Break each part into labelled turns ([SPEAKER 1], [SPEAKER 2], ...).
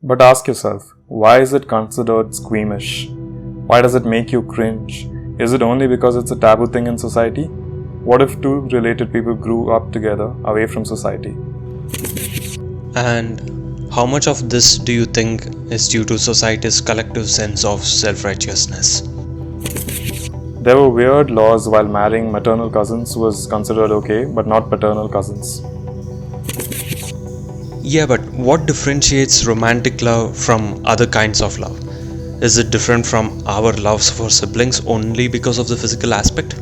[SPEAKER 1] But ask yourself, why is it considered squeamish? Why does it make you cringe? Is it only because it's a taboo thing in society? What if two related people grew up together away from society?
[SPEAKER 2] And how much of this do you think is due to society's collective sense of self-righteousness?
[SPEAKER 1] There were weird laws while marrying maternal cousins was considered okay, but not paternal cousins.
[SPEAKER 2] Yeah, but what differentiates romantic love from other kinds of love? Is it different from our loves for siblings only because of the physical aspect?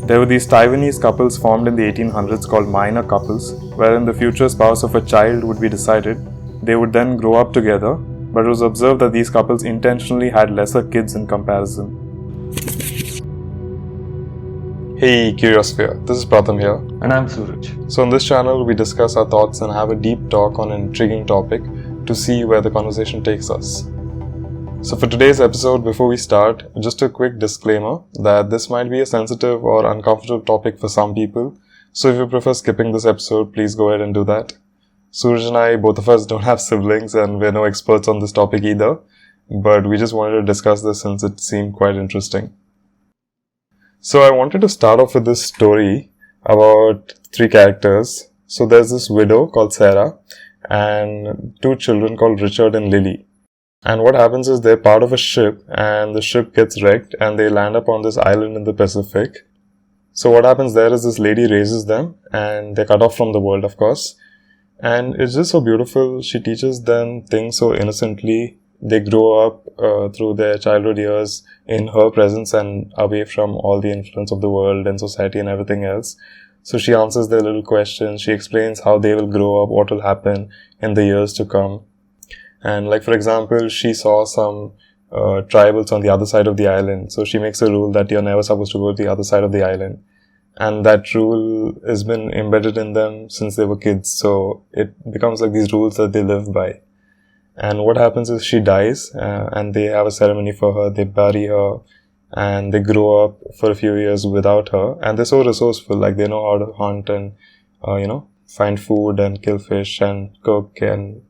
[SPEAKER 1] There were these Taiwanese couples formed in the 1800s called minor couples, wherein the future spouse of a child would be decided. They would then grow up together, but it was observed that these couples intentionally had lesser kids in comparison. Hey Curiosphere, this is Pratham here.
[SPEAKER 3] And I'm Suraj.
[SPEAKER 1] So on this channel, we discuss our thoughts and have a deep talk on an intriguing topic to see where the conversation takes us. So for today's episode, before we start, just a quick disclaimer that this might be a sensitive or uncomfortable topic for some people. So if you prefer skipping this episode, please go ahead and do that. Suraj and I, both of us don't have siblings and we're no experts on this topic either, but we just wanted to discuss this since it seemed quite interesting. So I wanted to start off with this story about three characters. So there's this widow called Sarah and two children called Richard and Lily. And what happens is they're part of a ship and the ship gets wrecked and they land up on this island in the Pacific. So what happens there is this lady raises them and they're cut off from the world, of course. And it's just so beautiful. She teaches them things so innocently. They grow up through their childhood years in her presence and away from all the influence of the world and society and everything else. So she answers their little questions. She explains how they will grow up, what will happen in the years to come. And like, for example, she saw some tribals on the other side of the island. So she makes a rule that you're never supposed to go to the other side of the island. And that rule has been embedded in them since they were kids. So it becomes like these rules that they live by. And what happens is she dies and they have a ceremony for her. They bury her and they grow up for a few years without her. And they're so resourceful. Like they know how to hunt and, find food and kill fish and cook and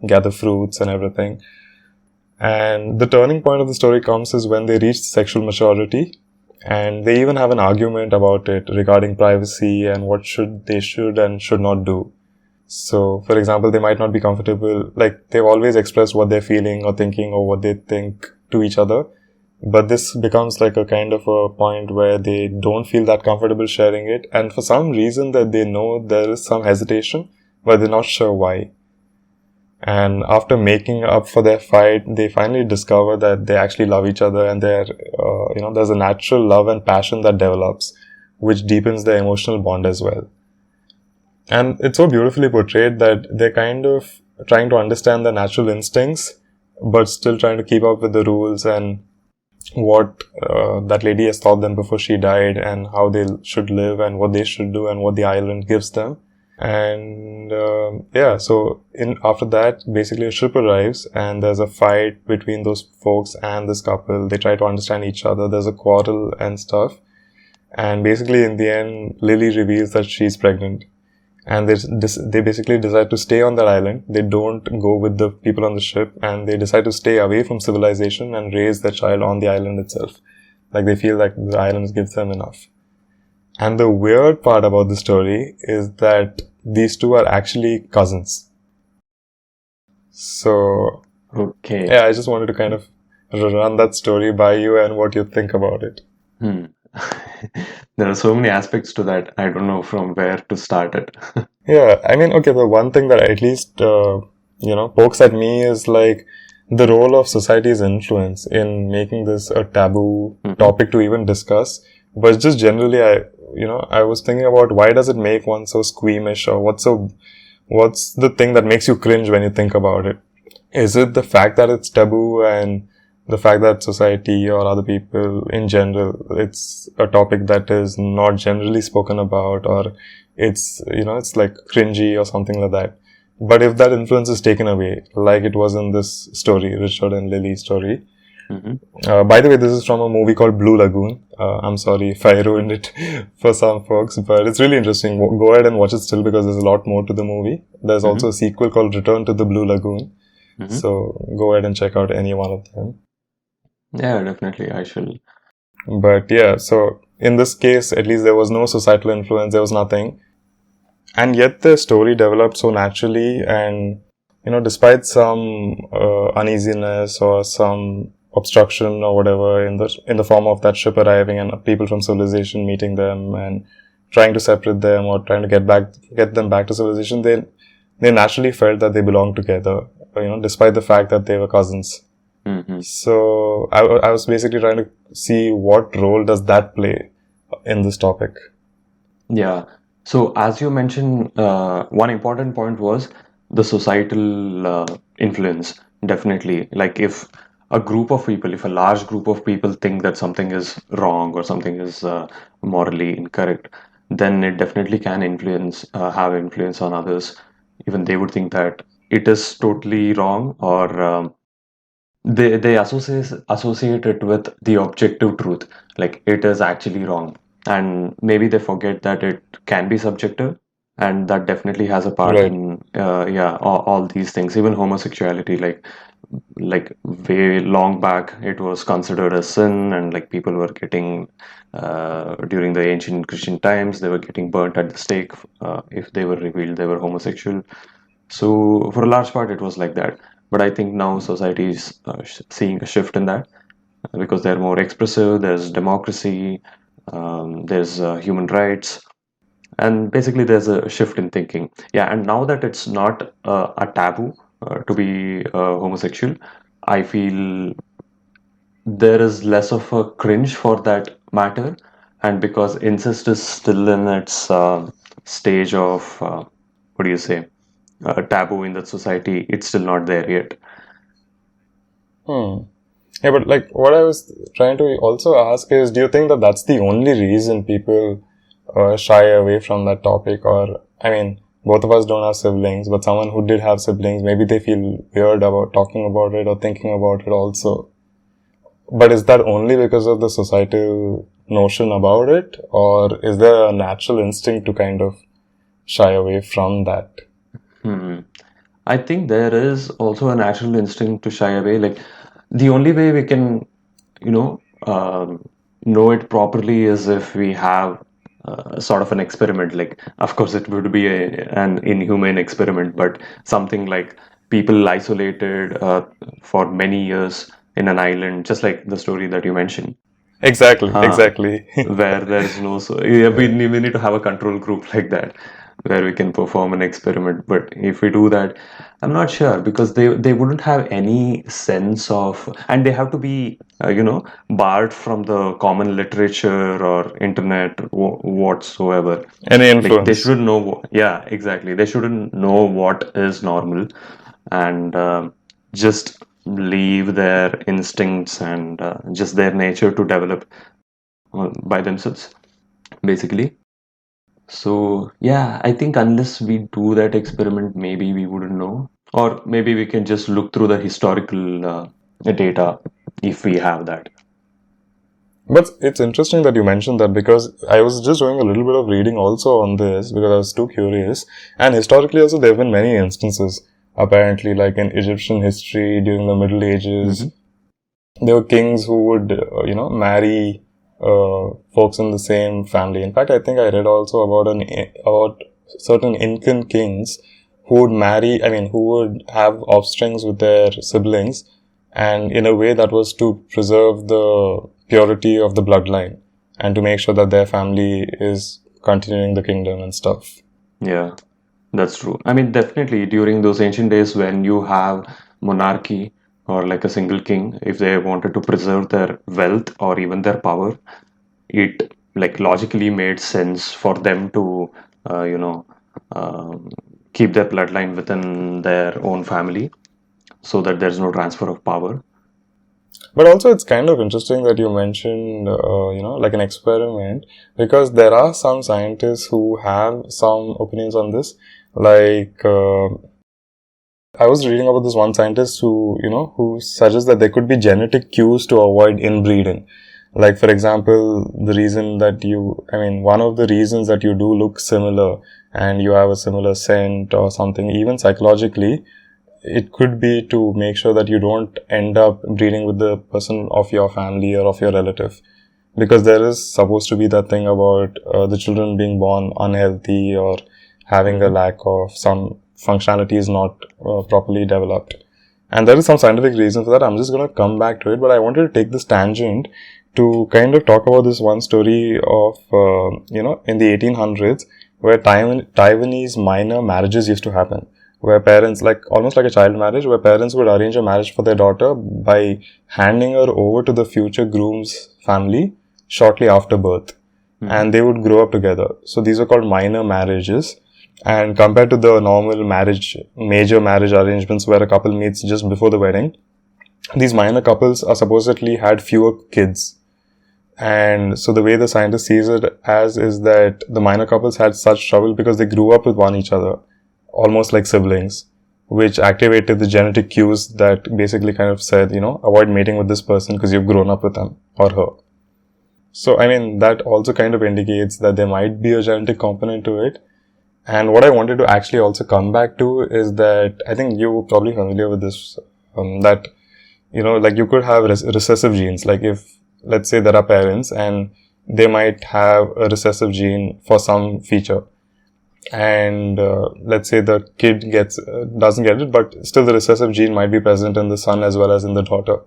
[SPEAKER 1] gather fruits and everything. And the turning point of the story comes is when they reach sexual maturity. And they even have an argument about it regarding privacy and what they should and should not do. So, for example, they might not be comfortable, like they've always expressed what they're feeling or thinking or what they think to each other. But this becomes like a kind of a point where they don't feel that comfortable sharing it. And for some reason that they know there is some hesitation, but they're not sure why. And after making up for their fight, they finally discover that they actually love each other and there's a natural love and passion that develops, which deepens their emotional bond as well. And it's so beautifully portrayed that they're kind of trying to understand their natural instincts, but still trying to keep up with the rules and what that lady has taught them before she died and how they should live and what they should do and what the island gives them. And after that, basically a ship arrives and there's a fight between those folks and this couple. They try to understand each other. There's a quarrel and stuff. And basically in the end, Lily reveals that she's pregnant. And they basically decide to stay on that island. They don't go with the people on the ship and they decide to stay away from civilization and raise their child on the island itself. Like they feel like the island gives them enough. And the weird part about the story is that these two are actually cousins. So,
[SPEAKER 3] Okay.
[SPEAKER 1] yeah, I just wanted to kind of run that story by you and what you think about it.
[SPEAKER 3] There are so many aspects to that. I don't know from where to start it.
[SPEAKER 1] Yeah, I mean, okay, the one thing that at least, pokes at me is like the role of society's influence in making this a taboo topic to even discuss. But just generally, I was thinking about why does it make one so squeamish, or what's the thing that makes you cringe when you think about it? Is it the fact that it's taboo and the fact that society or other people in general, it's a topic that is not generally spoken about, or it's like cringy or something like that. But if that influence is taken away, like it was in this story, Richard and Lily story, By the way, this is from a movie called Blue Lagoon. I'm sorry if I ruined it for some folks, but it's really interesting. Go ahead and watch it still because there's a lot more to the movie. There's also a sequel called Return to the Blue Lagoon. So go ahead and check out any one of them.
[SPEAKER 3] Yeah, definitely, I shall.
[SPEAKER 1] But yeah, so in this case, at least there was no societal influence, there was nothing. And yet the story developed so naturally, and despite some uneasiness or some obstruction or whatever in the form of that ship arriving and people from civilization meeting them and trying to separate them or trying to get them back to civilization, they naturally felt that they belonged together, despite the fact that they were cousins. So I was basically trying to see what role does that play in this topic.
[SPEAKER 3] Yeah. So as you mentioned, one important point was the societal influence. Definitely, like if a group of people, if a large group of people think that something is wrong or something is morally incorrect, then it definitely can have influence on others. Even they would think that it is totally wrong, or they associate it with the objective truth, like it is actually wrong, and maybe they forget that it can be subjective, and that definitely has a part
[SPEAKER 1] Right.
[SPEAKER 3] in yeah, all these things. Even homosexuality, like way long back, it was considered a sin, and like people were getting during the ancient Christian times, they were getting burnt at the stake if they were revealed they were homosexual. So for a large part, it was like that. But I think now society is seeing a shift in that because they're more expressive. There's democracy, there's human rights, and basically there's a shift in thinking. Yeah, and now that it's not a taboo to be homosexual, I feel there is less of a cringe for that matter, and because incest is still in its stage of what do you say, taboo in that society, it's still not there yet.
[SPEAKER 1] Yeah, but like what I was trying to also ask is, do you think that that's the only reason people shy away from that topic? Or, I mean, both of us don't have siblings, but someone who did have siblings, maybe they feel weird about talking about it or thinking about it also. But is that only because of the societal notion about it? Or is there a natural instinct to kind of shy away from that?
[SPEAKER 3] I think there is also a natural instinct to shy away. Like the only way we can, you know it properly is if we have sort of an experiment. Like, of course, it would be an inhumane experiment, but something like people isolated for many years in an island, just like the story that you mentioned.
[SPEAKER 1] Exactly,
[SPEAKER 3] Huh.
[SPEAKER 1] exactly.
[SPEAKER 3] Where there is no, so yeah, we need to have a control group like that where we can perform an experiment. But if we do that, I'm not sure, because they wouldn't have any sense of, and they have to be barred from the common literature or internet whatsoever.
[SPEAKER 1] Any
[SPEAKER 3] Like they
[SPEAKER 1] influence?
[SPEAKER 3] shouldn't know yeah, exactly, they shouldn't know what is normal, and just leave their instincts and just their nature to develop by themselves, basically. So yeah, I think unless we do that experiment, maybe we wouldn't know, or maybe we can just look through the historical data if we have that.
[SPEAKER 1] But it's interesting that you mentioned that, because I was just doing a little bit of reading also on this because I was too curious. And historically also there have been many instances, apparently, like in Egyptian history during the Middle Ages. There were kings who would, marry folks in the same family. In fact, I think I read also about certain Incan kings who would who would have offsprings with their siblings, and in a way that was to preserve the purity of the bloodline and to make sure that their family is continuing the kingdom and stuff.
[SPEAKER 3] Yeah, that's true. I mean, definitely during those ancient days when you have monarchy or like a single king, if they wanted to preserve their wealth or even their power, it like logically made sense for them to, uh, you know, um, keep their bloodline within their own family so that there's no transfer of power.
[SPEAKER 1] But also, it's kind of interesting that you mentioned, like an experiment, because there are some scientists who have some opinions on this. Like, I was reading about this one scientist who suggests that there could be genetic cues to avoid inbreeding. Like, for example, one of the reasons that you do look similar and you have a similar scent or something, even psychologically, it could be to make sure that you don't end up breeding with the person of your family or of your relative. Because there is supposed to be that thing about the children being born unhealthy or having a lack of some functionality is not properly developed. And there is some scientific reason for that. I'm just going to come back to it, but I wanted to take this tangent to kind of talk about this one story of, in the 1800s, where Taiwanese minor marriages used to happen, where parents, like almost like a child marriage, where parents would arrange a marriage for their daughter by handing her over to the future groom's family shortly after birth. And they would grow up together. So these are called minor marriages. And compared to the normal major marriage arrangements where a couple meets just before the wedding, these minor couples are supposedly had fewer kids. And so the way the scientist sees it as is that the minor couples had such trouble because they grew up with one each other, almost like siblings, which activated the genetic cues that basically kind of said, avoid mating with this person because you've grown up with him or her. So, that also kind of indicates that there might be a genetic component to it. And what I wanted to actually also come back to is that I think you're probably familiar with this, that, you could have recessive genes. Like if, let's say there are parents and they might have a recessive gene for some feature. And let's say the kid doesn't get it, but still the recessive gene might be present in the son as well as in the daughter.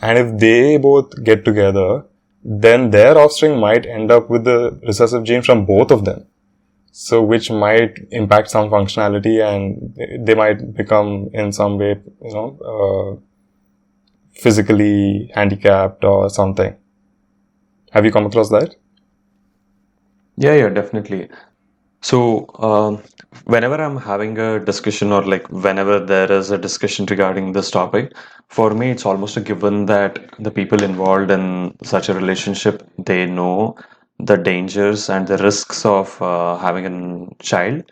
[SPEAKER 1] And if they both get together, then their offspring might end up with the recessive gene from both of them. So which might impact some functionality and they might become in some way, physically handicapped or something. Have you come across that?
[SPEAKER 3] Yeah, definitely. So, whenever I'm having a discussion or like whenever there is a discussion regarding this topic, for me, it's almost a given that the people involved in such a relationship, they know the dangers and the risks of having a child.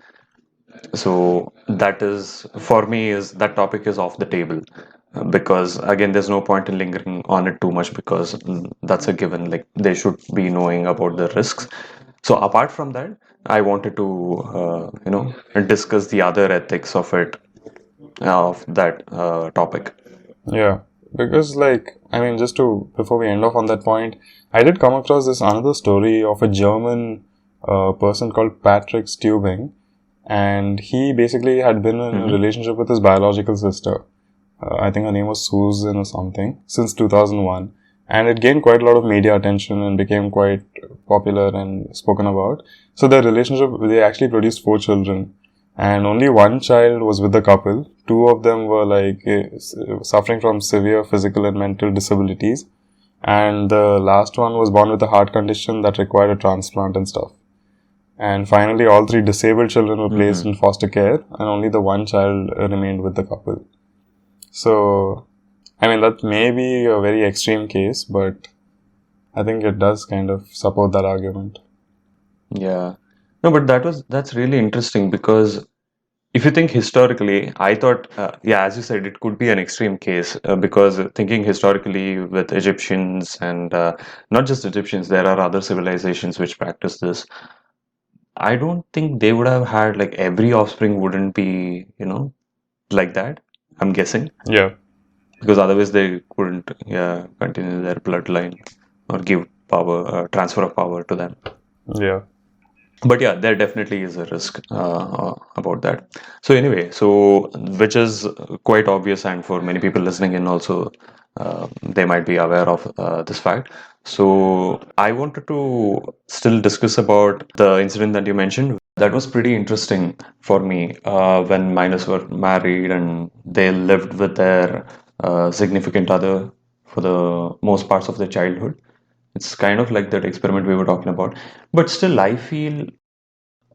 [SPEAKER 3] So that is, for me, is that topic is off the table. Because again, there's no point in lingering on it too much because that's a given. Like they should be knowing about the risks. So apart from that, I wanted to discuss the other ethics of it, of that topic.
[SPEAKER 1] Yeah, because before we end off on that point, I did come across this another story of a German person called Patrick Stubing, and he basically had been in a relationship with his biological sister. I think her name was Susan or something, since 2001. And it gained quite a lot of media attention and became quite popular and spoken about. So their relationship, they actually produced 4 children. And only one child was with the couple. 2 of them were suffering from severe physical and mental disabilities. And the last one was born with a heart condition that required a transplant and stuff. And finally, all 3 disabled children were placed in foster care, and only the one child remained with the couple. So, that may be a very extreme case, but I think it does kind of support that argument.
[SPEAKER 3] Yeah. No, but that's really interesting because if you think historically, I thought, as you said, it could be an extreme case because thinking historically with Egyptians and not just Egyptians, there are other civilizations which practice this. I don't think they would have had like every offspring wouldn't be, like that. I'm guessing
[SPEAKER 1] Yeah.
[SPEAKER 3] because otherwise they couldn't, continue their bloodline or give power, transfer of power to them.
[SPEAKER 1] Yeah.
[SPEAKER 3] But yeah, there definitely is a risk about that. So anyway, so which is quite obvious, and for many people listening in also, they might be aware of this fact. So I wanted to still discuss about the incident that you mentioned. That was pretty interesting for me when minors were married and they lived with their significant other for the most parts of their childhood. It's kind of like that experiment we were talking about. But still, I feel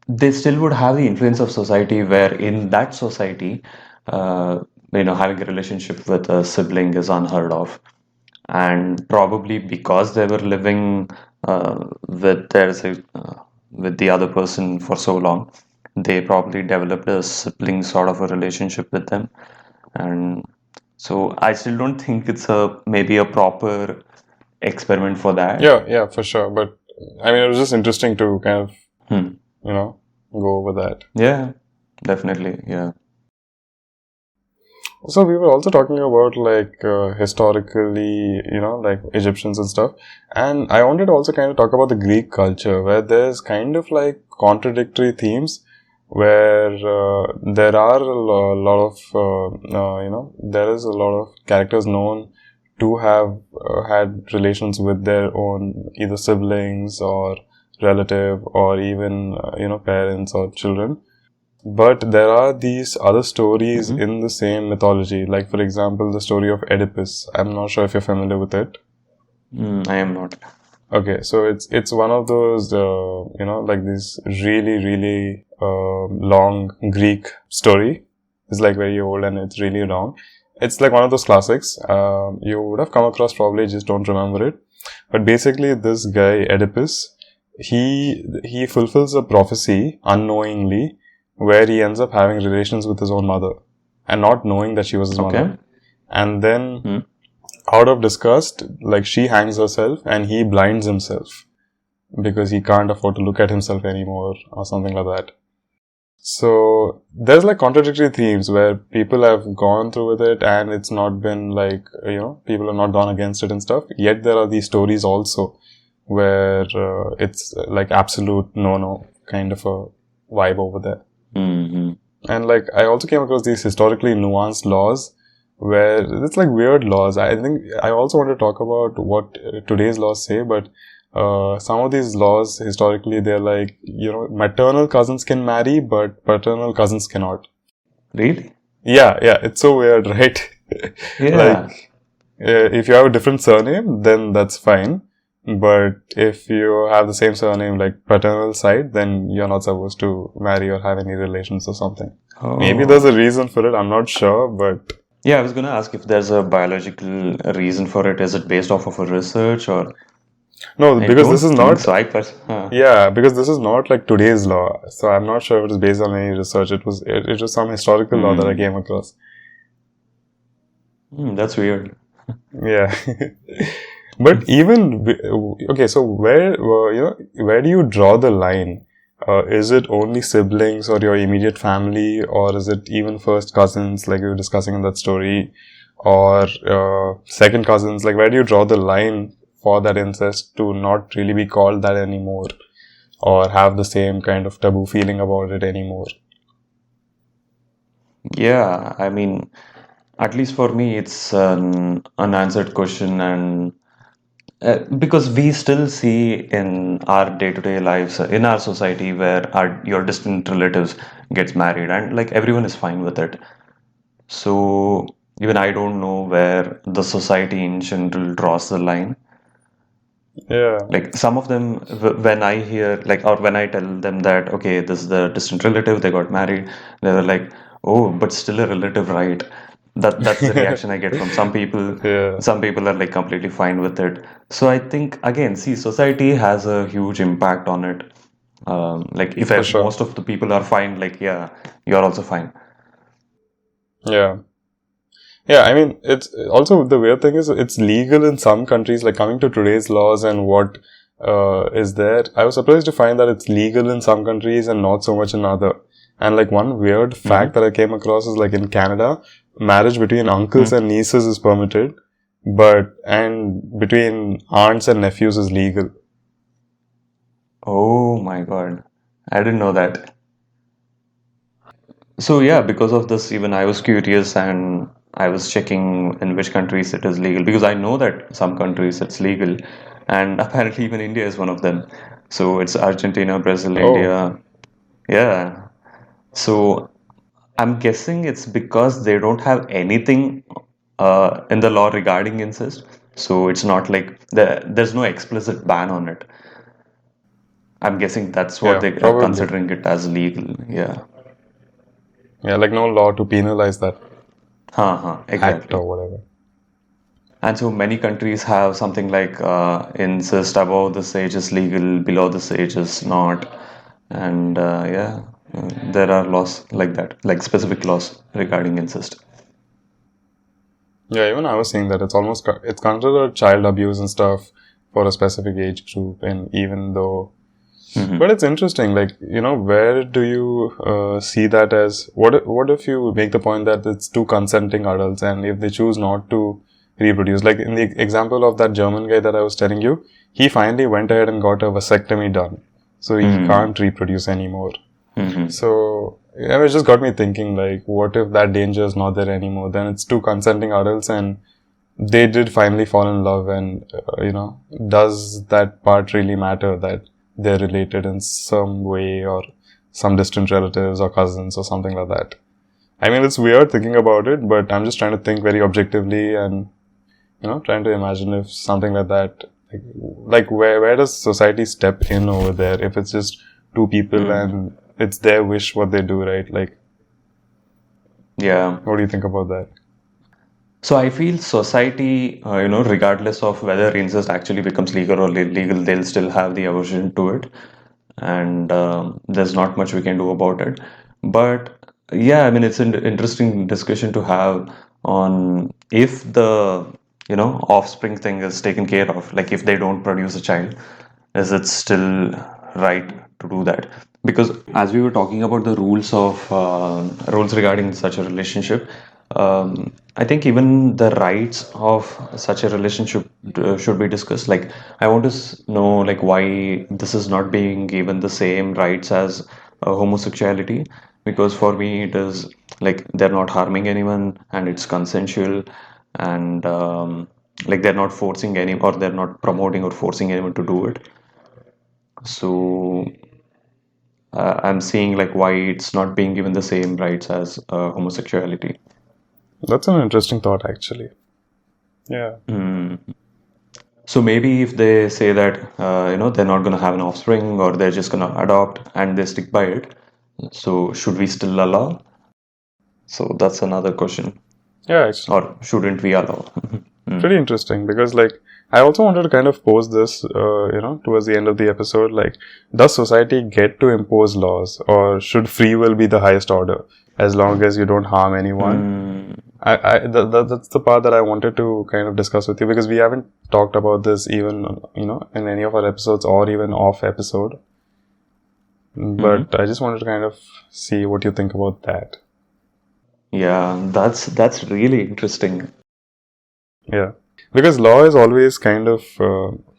[SPEAKER 3] they still would have the influence of society, where in that society, having a relationship with a sibling is unheard of. And probably because they were living with with the other person for so long, they probably developed a sibling sort of a relationship with them. And so I still don't think it's a maybe a proper experiment for that.
[SPEAKER 1] Yeah, for sure. But I mean, it was just interesting to kind of,
[SPEAKER 3] Hmm.
[SPEAKER 1] go over that.
[SPEAKER 3] Yeah, definitely. Yeah.
[SPEAKER 1] So we were also talking about like historically, like Egyptians and stuff. And I wanted to also kind of talk about the Greek culture where there's kind of like contradictory themes where there are lot of, there is a lot of characters known to have had relations with their own either siblings or relative or even, parents or children. But there are these other stories
[SPEAKER 3] Hmm.
[SPEAKER 1] in the same mythology, like for example, the story of Oedipus. I'm not sure if you're familiar with it.
[SPEAKER 3] I am not.
[SPEAKER 1] Okay, so it's one of those, like this really long Greek story. It's like very old and it's really long. It's like one of those classics. You would have come across probably, just don't remember it. But basically, this guy Oedipus, he fulfills a prophecy unknowingly, where he ends up having relations with his own mother, and not knowing that she was his mother.
[SPEAKER 3] Okay.
[SPEAKER 1] And then,
[SPEAKER 3] Hmm.
[SPEAKER 1] out of disgust, like she hangs herself, and he blinds himself because he can't afford to look at himself anymore, or something like that. So there's like contradictory themes where people have gone through with it and it's not been like, people have not gone against it and stuff. Yet there are these stories also where it's like absolute no kind of a vibe over there.
[SPEAKER 3] Hmm.
[SPEAKER 1] And like I also came across these historically nuanced laws where it's like weird laws. I think I also want to talk about what today's laws say, but some of these laws historically they're like, maternal cousins can marry, but paternal cousins cannot.
[SPEAKER 3] Really?
[SPEAKER 1] Yeah, it's so weird, right?
[SPEAKER 3] Yeah.
[SPEAKER 1] Like, if you have a different surname, then that's fine. But if you have the same surname, like paternal side, then you're not supposed to marry or have any relations or something. Maybe there's
[SPEAKER 3] Oh.
[SPEAKER 1] a reason for it, I'm not sure, but
[SPEAKER 3] Yeah, I was gonna ask if there's a biological reason for it. Is it based off of a research or?
[SPEAKER 1] no,
[SPEAKER 3] I
[SPEAKER 1] because this is
[SPEAKER 3] don't think
[SPEAKER 1] not,
[SPEAKER 3] so.
[SPEAKER 1] yeah, because this is not like today's law. So I'm not sure if it is based on any research. It was some historical law that I
[SPEAKER 3] Hmm.
[SPEAKER 1] came across.
[SPEAKER 3] That's weird.
[SPEAKER 1] Yeah. But even okay, so where do you draw the line? Is it only siblings or your immediate family, or is it even first cousins, like you were discussing in that story, or second cousins? Like, where do you draw the line for that incest to not really be called that anymore, or have the same kind of taboo feeling about it anymore?
[SPEAKER 3] Yeah, I mean, at least for me, it's an unanswered question, and because we still see in our day-to-day lives, in our society, where your distant relatives gets married, and like everyone is fine with it. So even I don't know where the society in general draws the line.
[SPEAKER 1] Yeah,
[SPEAKER 3] Like some of them, when I hear like, or when I tell them that, okay, this is the distant relative, they got married, they were like, oh, but still a relative, right? That's the reaction I get from some people.
[SPEAKER 1] yeah,
[SPEAKER 3] Some people are like completely fine with it. So I think again, see, society has a huge impact on it. Like if
[SPEAKER 1] for sure.
[SPEAKER 3] most of the people are fine, like yeah, you're also fine.
[SPEAKER 1] Yeah. Yeah, I mean, it's also the weird thing is it's legal in some countries, like coming to today's laws and what is there. I was surprised to find that it's legal in some countries and not so much in other. And like one weird fact
[SPEAKER 3] Hmm.
[SPEAKER 1] that I came across is like in Canada, marriage between uncles and nieces is permitted, and between aunts and nephews is legal.
[SPEAKER 3] Oh my God, I didn't know that. So yeah, because of this, even I was curious and I was checking in which countries it is legal because I know that some countries it's legal, and apparently even India is one of them. So it's Argentina, Brazil,
[SPEAKER 1] Oh,
[SPEAKER 3] India. Yeah. So I'm guessing it's because they don't have anything in the law regarding incest. So it's not like there's no explicit ban on it. I'm guessing that's what
[SPEAKER 1] yeah,
[SPEAKER 3] they are
[SPEAKER 1] probably.
[SPEAKER 3] considering it as legal. Yeah.
[SPEAKER 1] Yeah, like no law to penalize that act
[SPEAKER 3] Exactly.
[SPEAKER 1] or whatever.
[SPEAKER 3] And so many countries have something like incest above this age is legal, below this age is not. And yeah. there are laws like that, like specific laws regarding incest.
[SPEAKER 1] Yeah, even I was saying that it's considered child abuse and stuff for a specific age group, and even though, but it's interesting, like, where do you see that as, what if you make the point that it's two consenting adults, and if they choose not to reproduce, like in the example of that German guy that I was telling you, he finally went ahead and got a vasectomy done, so he can't reproduce anymore. So yeah, it just got me thinking, like, what if that danger is not there anymore? Then it's two consenting adults and they did finally fall in love, and does that part really matter, that they're related in some way, or some distant relatives or cousins or something like that? I mean, it's weird thinking about it, but I'm just trying to think very objectively and, trying to imagine if something like that, like where does society step in over there if it's just two people and it's their wish what they do, right? Like,
[SPEAKER 3] Yeah.
[SPEAKER 1] what do you think about that?
[SPEAKER 3] So I feel society, regardless of whether incest actually becomes legal or illegal, they'll still have the aversion to it, and there's not much we can do about it. But yeah, I mean, it's an interesting discussion to have on if the offspring thing is taken care of. Like if they don't produce a child, is it still right to do that? Because as we were talking about the rules regarding such a relationship, I think even the rights of such a relationship should be discussed. Like, I want to know, like, why this is not being given the same rights as homosexuality. Because for me, it is like they're not harming anyone and it's consensual, and like they're not forcing any, or they're not promoting or forcing anyone to do it. So I'm seeing like why it's not being given the same rights as homosexuality.
[SPEAKER 1] That's an interesting thought, actually. Yeah.
[SPEAKER 3] So maybe if they say that they're not going to have an offspring, or they're just going to adopt and they stick by it, so should we still allow? So that's another question.
[SPEAKER 1] Yeah, actually.
[SPEAKER 3] Or shouldn't we allow?
[SPEAKER 1] Pretty interesting, because, like, I also wanted to kind of pose this, towards the end of the episode, like, does society get to impose laws, or should free will be the highest order, as long as you don't harm anyone? That's the part that I wanted to kind of discuss with you, because we haven't talked about this even, in any of our episodes, or even off episode. But I just wanted to kind of see what you think about that.
[SPEAKER 3] Yeah, that's really interesting.
[SPEAKER 1] Yeah, because law is always kind of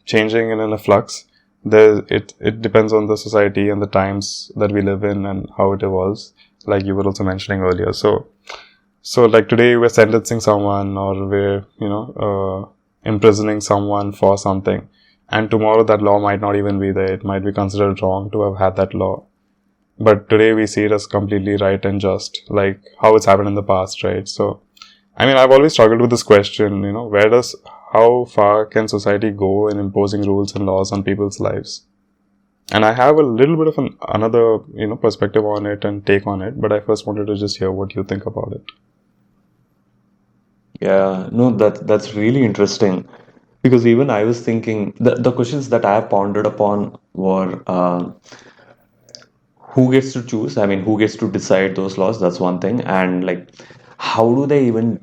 [SPEAKER 1] changing and in a flux. It depends on the society and the times that we live in and how it evolves, like you were also mentioning earlier. So like today we're sentencing someone, or we're imprisoning someone for something, and tomorrow that law might not even be there. It might be considered wrong to have had that law, but today we see it as completely right and just, like how it's happened in the past, right? So I mean, I've always struggled with this question, how far can society go in imposing rules and laws on people's lives? And I have a little bit of another, perspective on it and take on it, but I first wanted to just hear what you think about it.
[SPEAKER 3] Yeah, no, that's really interesting, because even I was thinking the questions that I have pondered upon were who gets to choose? I mean, who gets to decide those laws? That's one thing. And like, how do they even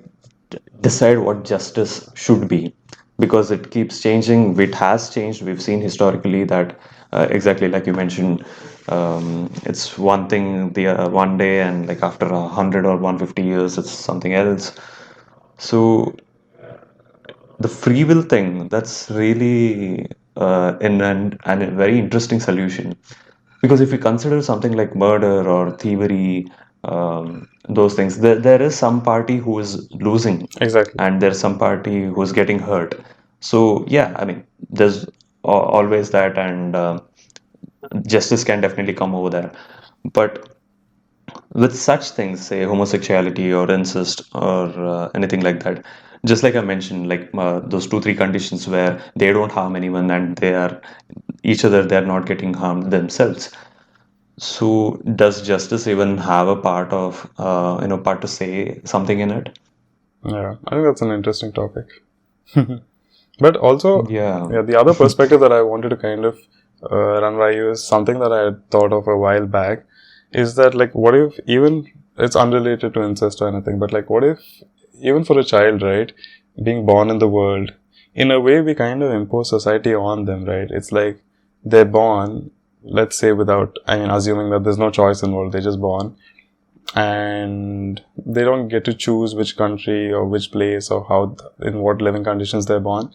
[SPEAKER 3] decide what justice should be? Because it keeps changing. It has changed. We've seen historically that exactly like you mentioned, it's one thing the one day, and like after 100 or 150 years, it's something else. So the free will thing, that's really and a very interesting solution, because if you consider something like murder or thievery, those things, there is some party who is losing,
[SPEAKER 1] Exactly.
[SPEAKER 3] and there's some party who's getting hurt. So yeah, I mean, there's always that, and justice can definitely come over there. But with such things, say homosexuality or incest or anything like that, just like I mentioned, like those two three conditions where they don't harm anyone and they are each other, they're not getting harmed themselves. So does justice even have a part of part to say something in it?
[SPEAKER 1] Yeah, I think that's an interesting topic. But also,
[SPEAKER 3] Yeah.
[SPEAKER 1] yeah, the other perspective that I wanted to kind of run by you is something that I had thought of a while back. is that like, what if even it's unrelated to incest or anything, but like, what if even for a child, right, being born in the world, in a way we kind of impose society on them, right? It's like they're born, let's say without, I mean, assuming that there's no choice involved, they're just born, and they don't get to choose which country or which place or how, in what living conditions they're born.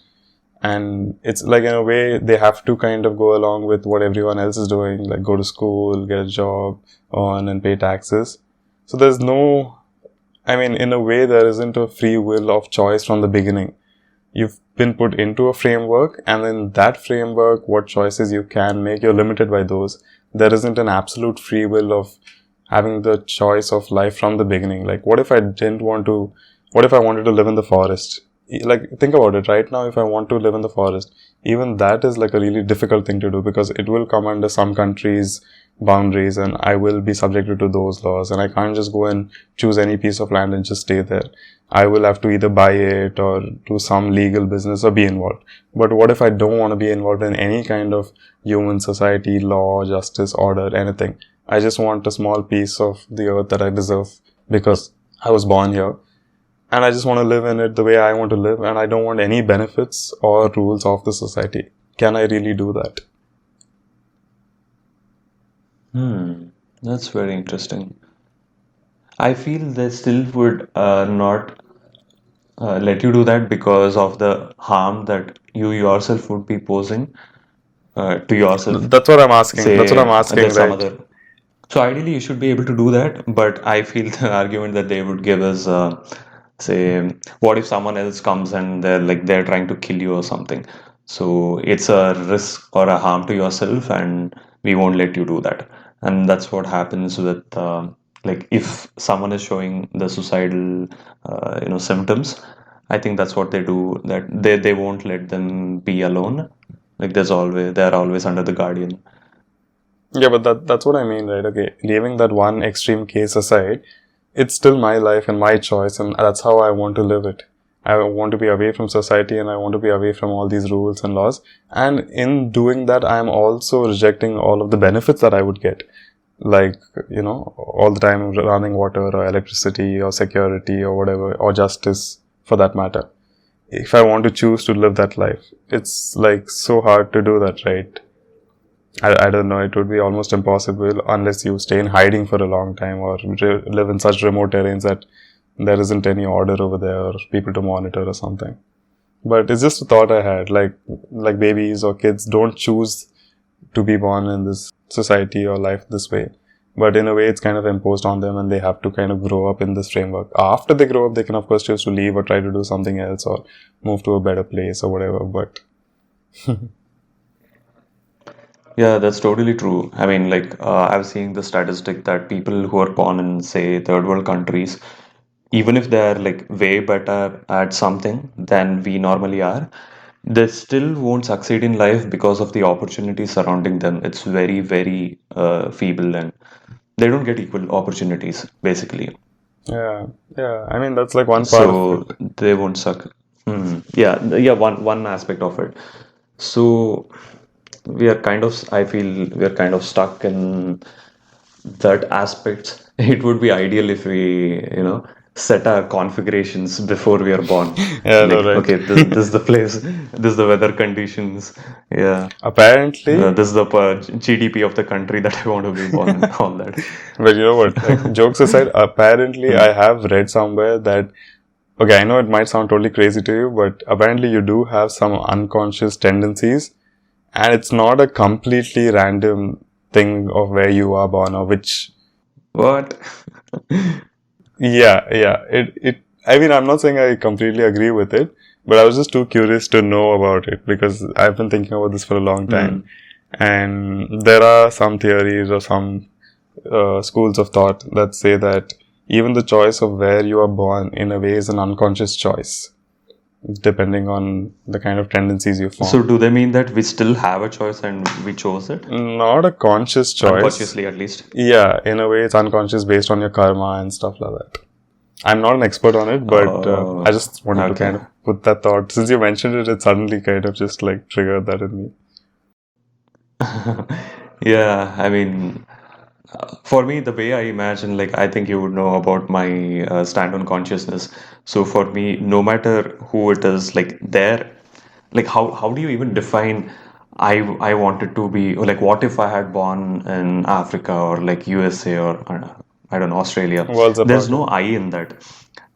[SPEAKER 1] And it's like, in a way, they have to kind of go along with what everyone else is doing, like go to school, get a job, earn and pay taxes. So there's no, I mean, in a way, there isn't a free will of choice from the beginning. You've been put into a framework, and in that framework, what choices you can make, you're limited by those. There isn't an absolute free will of having the choice of life from the beginning. Like, what if I wanted to live in the forest? Like, think about it right now. If I want to live in the forest, even that is like a really difficult thing to do, because it will come under some countries' boundaries and I will be subjected to those laws, and I can't just go and choose any piece of land and just stay there. I will have to either buy it or do some legal business or be involved. But what if I don't want to be involved in any kind of human society, law, justice, order, anything? I just want a small piece of the earth that I deserve because I was born here. And I just want to live in it the way I want to live, and I don't want any benefits or rules of the society. Can I really do that?
[SPEAKER 3] That's very interesting. I feel they still would not let you do that because of the harm that you yourself would be posing to yourself.
[SPEAKER 1] That's what I'm asking. That's what
[SPEAKER 3] Say
[SPEAKER 1] I'm asking,
[SPEAKER 3] there's some
[SPEAKER 1] right?
[SPEAKER 3] other. So ideally, you should be able to do that, but I feel the argument that they would give is, say, what if someone else comes and they're trying to kill you or something? So it's a risk or a harm to yourself, and we won't let you do that. And that's what happens with like if someone is showing the suicidal, symptoms. I think that's what they do. That they won't let them be alone. Like they're always under the guardian.
[SPEAKER 1] Yeah, but that's what I mean, right? Okay, leaving that one extreme case aside, it's still my life and my choice, and that's how I want to live it. I want to be away from society, and I want to be away from all these rules and laws. And in doing that, I'm also rejecting all of the benefits that I would get. Like, all the time running water or electricity or security or whatever, or justice for that matter. If I want to choose to live that life, it's like so hard to do that, right? I don't know, it would be almost impossible unless you stay in hiding for a long time or live in such remote terrains that there isn't any order over there or people to monitor or something. But it's just a thought I had, like babies or kids don't choose to be born in this society or life this way. But in a way, it's kind of imposed on them, and they have to kind of grow up in this framework. After they grow up, they can of course choose to leave or try to do something else or move to a better place or whatever. But
[SPEAKER 3] Yeah, that's totally true. I mean, I've seen the statistic that people who are born in, say, third world countries, even if they're like way better at something than we normally are, they still won't succeed in life because of the opportunities surrounding them. It's very, very feeble, and they don't get equal opportunities, basically.
[SPEAKER 1] yeah, I mean, that's like one part of
[SPEAKER 3] So
[SPEAKER 1] it.
[SPEAKER 3] they won't suck. Yeah, yeah, one aspect of it. So we are kind of, I feel we are kind of stuck in that aspect. It would be ideal if we, set our configurations before we are born.
[SPEAKER 1] Yeah, no,
[SPEAKER 3] Like,
[SPEAKER 1] right.
[SPEAKER 3] okay, this is the place, this is the weather conditions, yeah,
[SPEAKER 1] Apparently,
[SPEAKER 3] this is the GDP of the country that I want to be born in, all that.
[SPEAKER 1] but you know what? Like, jokes aside, apparently, I have read somewhere that, okay, I know it might sound totally crazy to you, but apparently, you do have some unconscious tendencies, and it's not a completely random thing of where you are born or which.
[SPEAKER 3] What?
[SPEAKER 1] Yeah. I mean, I'm not saying I completely agree with it, but I was just too curious to know about it because I've been thinking about this for a long time.
[SPEAKER 3] Hmm.
[SPEAKER 1] And there are some theories or some schools of thought that say that even the choice of where you are born in a way is an unconscious choice, depending on the kind of tendencies you
[SPEAKER 3] So
[SPEAKER 1] form.
[SPEAKER 3] do they mean that we still have a choice and we chose it?
[SPEAKER 1] Not a conscious choice.
[SPEAKER 3] Unconsciously, at least.
[SPEAKER 1] Yeah, in a way, it's unconscious based on your karma and stuff like that. I'm not an expert on it, but I
[SPEAKER 3] Oh,
[SPEAKER 1] just wanted to kind
[SPEAKER 3] okay.
[SPEAKER 1] of put that thought. Since you mentioned it, it suddenly kind of just like triggered that in me.
[SPEAKER 3] Yeah, I mean, For me, the way I imagine, like, I think you would know about my stand on consciousness. So for me, no matter who it is, like, like, how do you even define? I wanted to be, or like, what if I had born in Africa or like USA or I don't know, Australia?
[SPEAKER 1] Worlds
[SPEAKER 3] There's
[SPEAKER 1] apart,
[SPEAKER 3] no
[SPEAKER 1] yeah.
[SPEAKER 3] I in that.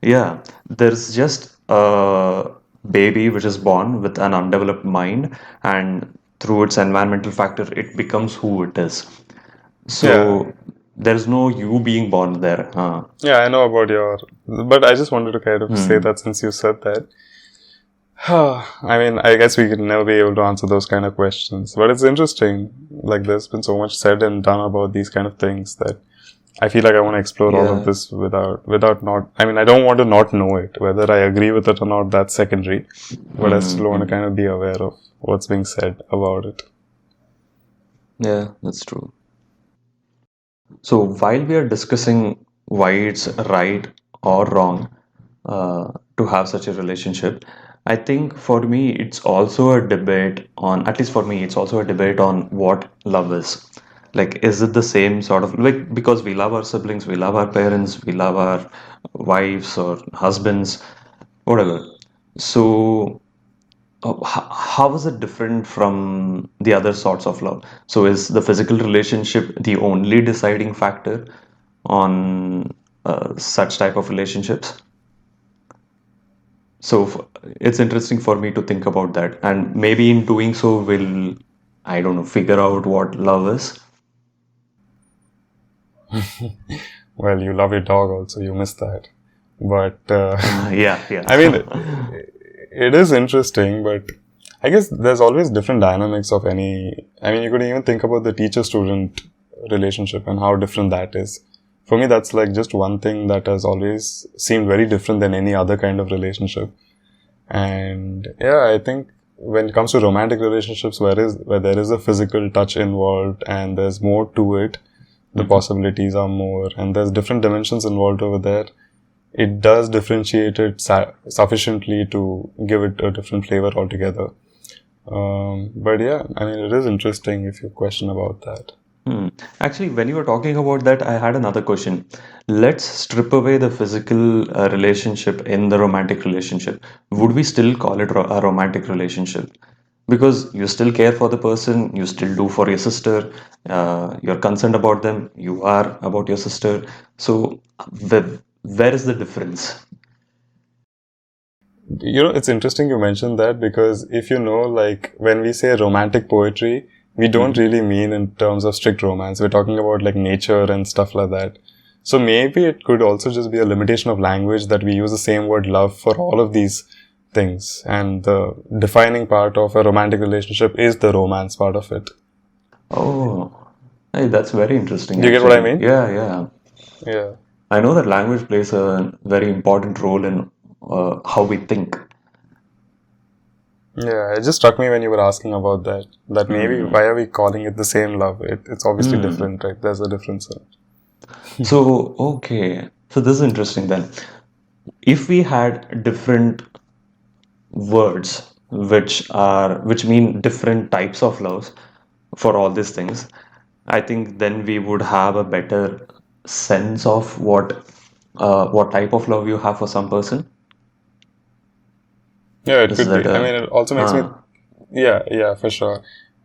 [SPEAKER 3] Yeah, there's just a baby which is born with an undeveloped mind, and through its environmental factor, it becomes who it is.
[SPEAKER 1] Yeah,
[SPEAKER 3] So there's no you being born there.
[SPEAKER 1] yeah, I know about your, but I just wanted to kind of say
[SPEAKER 3] Hmm.
[SPEAKER 1] that since you said that. I mean, I guess we could never be able to answer those kind of questions, but it's interesting. Like, there's been so much said and done about these kind of things that I feel like I want to explore all of
[SPEAKER 3] Yeah.
[SPEAKER 1] this without not. I mean, I don't want to not know it. Whether I agree with it or not, that's secondary. But I still want to
[SPEAKER 3] Mm-hmm.
[SPEAKER 1] kind of be aware of what's being said about it.
[SPEAKER 3] Yeah, that's true. So while we are discussing why it's right or wrong to have such a relationship, I think for me it's also a debate on, at least for me, it's also a debate on what love is. Like, is it the same sort of, like, because we love our siblings, we love our parents, we love our wives or husbands, whatever. So how is it different from the other sorts of love? So, is the physical relationship the only deciding factor on such type of relationships? So, it's interesting for me to think about that, and maybe in doing so, we'll, I don't know, figure out what love is.
[SPEAKER 1] Well, you love your dog also. You miss that, but
[SPEAKER 3] Yeah,
[SPEAKER 1] I mean,
[SPEAKER 3] yeah.
[SPEAKER 1] it is interesting. But I guess there's always different dynamics of any. I mean, you could even think about the teacher-student relationship and how different that is. For me, that's like just one thing that has always seemed very different than any other kind of relationship. And yeah, I think when it comes to romantic relationships where there is a physical touch involved and there's more to it, the
[SPEAKER 3] Mhm.
[SPEAKER 1] possibilities are more and there's different dimensions involved over there. It does differentiate it sufficiently to give it a different flavor altogether. But yeah, I mean, it is interesting if you question about that.
[SPEAKER 3] Hmm. Actually, when you were talking about that, I had another question. Let's strip away the physical relationship in the romantic relationship. Would we still call it a romantic relationship? Because you still care for the person, you still do for your sister, you're concerned about them, you are about your sister. So, where is the difference?
[SPEAKER 1] You know, it's interesting you mentioned that because if you know, like when we say romantic poetry, we don't
[SPEAKER 3] Mhm.
[SPEAKER 1] really mean in terms of strict romance. We're talking about like nature and stuff like that. So maybe it could also just be a limitation of language that we use the same word love for all of these things. And the defining part of a romantic relationship is the romance part of it.
[SPEAKER 3] Oh, hey, that's very interesting,
[SPEAKER 1] Do you get what I
[SPEAKER 3] actually.
[SPEAKER 1] mean?
[SPEAKER 3] Yeah, yeah.
[SPEAKER 1] Yeah.
[SPEAKER 3] I know that language plays a very important role in how we think.
[SPEAKER 1] Yeah, it just struck me when you were asking about that. That maybe
[SPEAKER 3] Hmm.
[SPEAKER 1] why are we calling it the same love? It's obviously
[SPEAKER 3] Hmm.
[SPEAKER 1] different, right? There's a difference.
[SPEAKER 3] So, okay. So this is interesting then. If we had different words which mean different types of loves for all these things, I think then we would have a better sense of what type of love you have for some person.
[SPEAKER 1] Yeah, it
[SPEAKER 3] Is
[SPEAKER 1] could
[SPEAKER 3] that
[SPEAKER 1] be. I
[SPEAKER 3] a
[SPEAKER 1] mean, it also makes me,
[SPEAKER 3] uh,
[SPEAKER 1] yeah, for sure.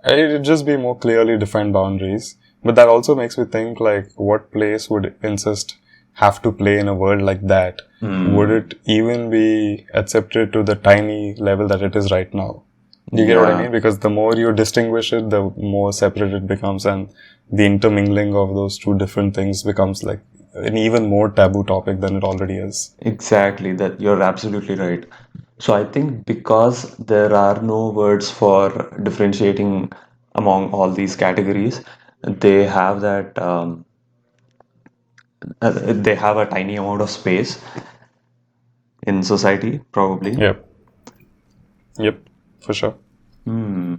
[SPEAKER 1] It'd just be more clearly defined boundaries. But that also makes me think, like, what place would incest have to play in a world like that? Would
[SPEAKER 3] hmm,
[SPEAKER 1] it even be accepted to the tiny level that it is right now? Do you get what I
[SPEAKER 3] yeah.
[SPEAKER 1] mean? Because the more you distinguish it, the more separate it becomes, and the intermingling of those two different things becomes like an even more taboo topic than it already is.
[SPEAKER 3] Exactly, that you're absolutely right. So I think because there are no words for differentiating among all these categories, they have that they have a tiny amount of space in society, probably.
[SPEAKER 1] Yep, yep, for sure.
[SPEAKER 3] Hmm.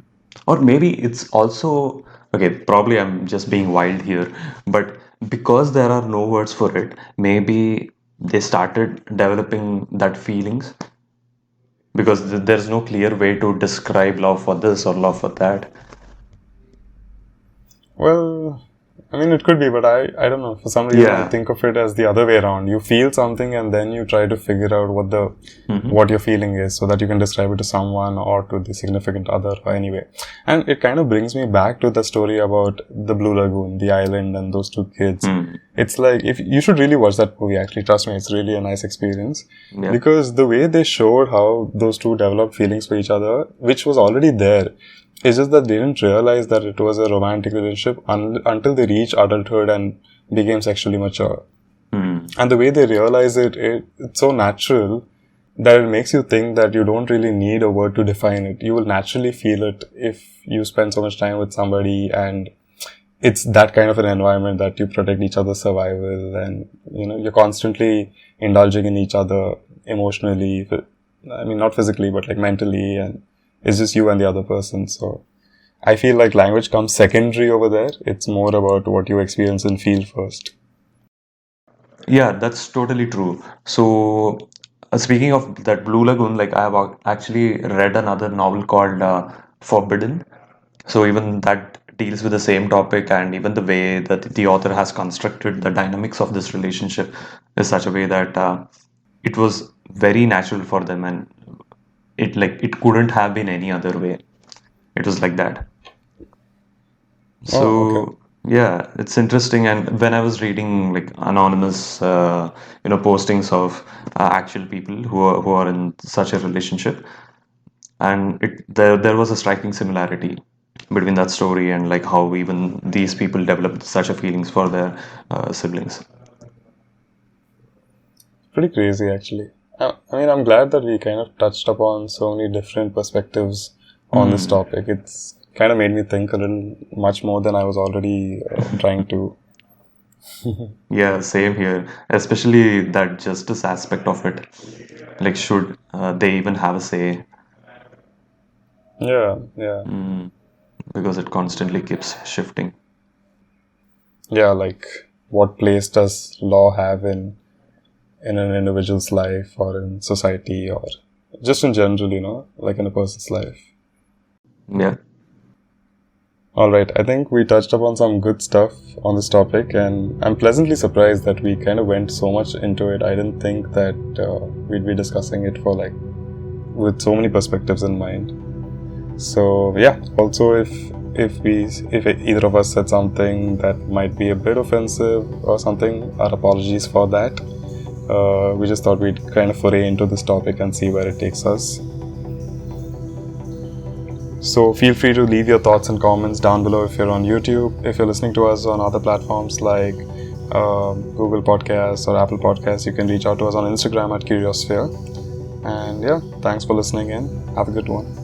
[SPEAKER 3] Or maybe it's also okay, probably I'm just being wild here, but because there are no words for it, maybe they started developing that feelings because there's no clear way to describe love for this or love for that.
[SPEAKER 1] Well, I mean, it could be, but I don't know. For some reason, I
[SPEAKER 3] Yeah.
[SPEAKER 1] think of it as the other way around. You feel something and then you try to figure out
[SPEAKER 3] Mm-hmm.
[SPEAKER 1] what your feeling is so that you can describe it to someone or to the significant other or anyway. And it kind of brings me back to the story about the Blue Lagoon, the island and those two kids.
[SPEAKER 3] Mm.
[SPEAKER 1] It's like, if you should really watch that movie, actually. Trust me, it's really a nice experience.
[SPEAKER 3] Yeah.
[SPEAKER 1] Because the way they showed how those two developed feelings for each other, which was already there, it's just that they didn't realize that it was a romantic relationship until they reached adulthood and became sexually mature.
[SPEAKER 3] Mm.
[SPEAKER 1] And the way they realize it's so natural that it makes you think that you don't really need a word to define it. You will naturally feel it if you spend so much time with somebody, and it's that kind of an environment that you protect each other's survival, and you're constantly indulging in each other emotionally. I mean, not physically, but like mentally, and it's just you and the other person. So I feel like language comes secondary over there. It's more about what you experience and feel first.
[SPEAKER 3] Yeah, that's totally true. So, speaking of that Blue Lagoon, like I have actually read another novel called Forbidden. So even that deals with the same topic, and even the way that the author has constructed the dynamics of this relationship is such a way that it was very natural for them, and it couldn't have been any other way. It was like that.
[SPEAKER 1] Oh, okay.
[SPEAKER 3] So yeah, it's interesting. And when I was reading like anonymous, postings of actual people who are in such a relationship, and there was a striking similarity between that story and like how even these people developed such a feelings for their siblings.
[SPEAKER 1] Pretty crazy, actually. I mean, I'm glad that we kind of touched upon so many different perspectives on this
[SPEAKER 3] Hmm.
[SPEAKER 1] topic. It's kind of made me think a little much more than I was already trying to.
[SPEAKER 3] Yeah, same here. Especially that justice aspect of it. Like, should they even have a say?
[SPEAKER 1] Yeah, yeah.
[SPEAKER 3] Because it constantly keeps shifting.
[SPEAKER 1] Yeah, like what place does law have in an individual's life or in society or just in general, like in a person's life.
[SPEAKER 3] Yeah.
[SPEAKER 1] All right, I think we touched upon some good stuff on this topic, and I'm pleasantly surprised that we kind of went so much into it. I didn't think that we'd be discussing it for like with so many perspectives in mind. So yeah, also if either of us said something that might be a bit offensive or something, our apologies for that. We just thought we'd kind of foray into this topic and see where it takes us. So feel free to leave your thoughts and comments down below if you're on YouTube. If you're listening to us on other platforms like Google Podcasts or Apple Podcasts, you can reach out to us on Instagram at Curiosphere. And yeah, thanks for listening in. Have a good one.